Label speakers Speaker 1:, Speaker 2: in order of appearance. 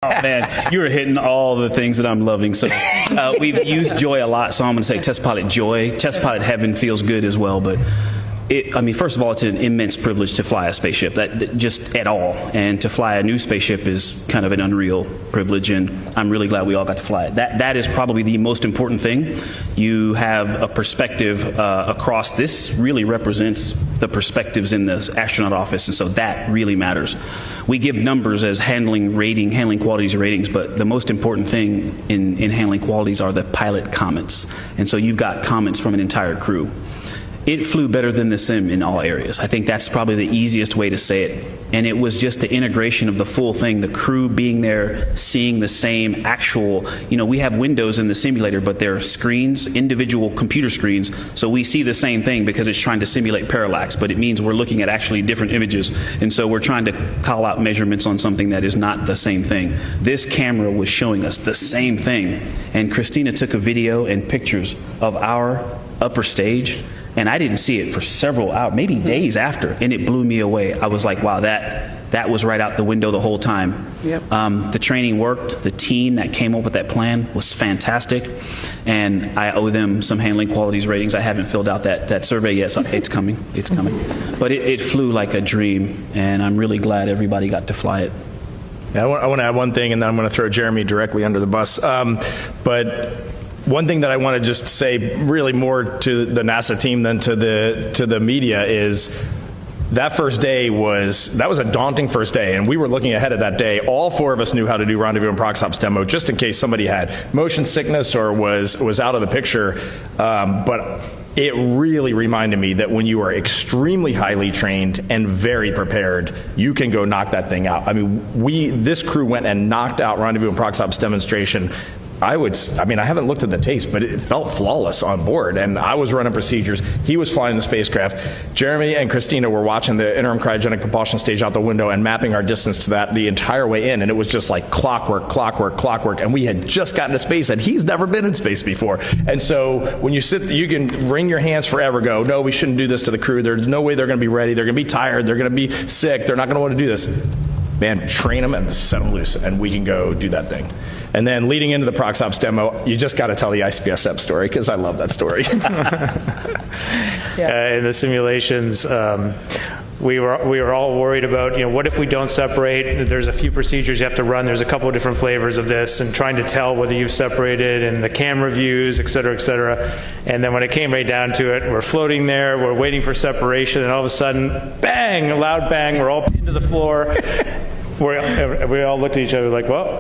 Speaker 1: Oh, man, you're hitting all the things that I'm loving. So we've used joy a lot, so I'm going to say test pilot joy. Test pilot heaven feels good as well, but first of all, it's an immense privilege to fly a spaceship, that just at all. And to fly a new spaceship is kind of an unreal privilege, and I'm really glad we all got to fly it. That is probably the most important thing. You have a perspective across. This really represents the perspectives in the astronaut office, and so that really matters. We give numbers as handling qualities ratings, but the most important thing in handling qualities are the pilot comments. And so you've got comments from an entire crew. It flew better than the sim in all areas. I think that's probably the easiest way to say it. And it was just the integration of the full thing, the crew being there, seeing the same actual, we have windows in the simulator, but they're screens, individual computer screens, so we see the same thing because it's trying to simulate parallax, but it means we're looking at actually different images, and so we're trying to call out measurements on something that is not the same thing. This camera was showing us the same thing, and Christina took a video and pictures of our upper stage, and I didn't see it for several hours, maybe days after, and it blew me away. I was like, wow, that was right out the window the whole time. Yep. The training worked. The team that came up with that plan was fantastic, and I owe them some handling qualities ratings. I haven't filled out that survey yet, so it's coming. It's coming. But it flew like a dream, and I'm really glad everybody got to fly it.
Speaker 2: Yeah, I want to add one thing, and then I'm going to throw Jeremy directly under the bus. But one thing that I want to just say really more to the NASA team than to the media is that first day was a daunting first day, and we were looking ahead of that day. All four of us knew how to do rendezvous and prox ops demo just in case somebody had motion sickness or was out of the picture. But it really reminded me that when you are extremely highly trained and very prepared, you can go knock that thing out. I mean, this crew went and knocked out rendezvous and prox ops demonstration. I haven't looked at the tapes, but it felt flawless on board, and I was running procedures. He was flying the spacecraft. Jeremy and Christina were watching the interim cryogenic propulsion stage out the window and mapping our distance to that the entire way in, and it was just like clockwork, and we had just gotten to space, and he's never been in space before. And so when you can wring your hands forever, go, no, we shouldn't do this to the crew. There's no way they're going to be ready. They're going to be tired. They're going to be sick. They're not going to want to do this. Man, train them and set them loose, and we can go do that thing. And then leading into the prox ops demo, you just got to tell the ICPSM story, because I love that story.
Speaker 3: In the simulations, we were all worried about, what if we don't separate? There's a few procedures you have to run. There's a couple of different flavors of this, and trying to tell whether you've separated, and the camera views, et cetera, et cetera. And then when it came right down to it, we're floating there, we're waiting for separation, and all of a sudden, bang, a loud bang, we're all pinned to the floor. We all looked at each other like, well,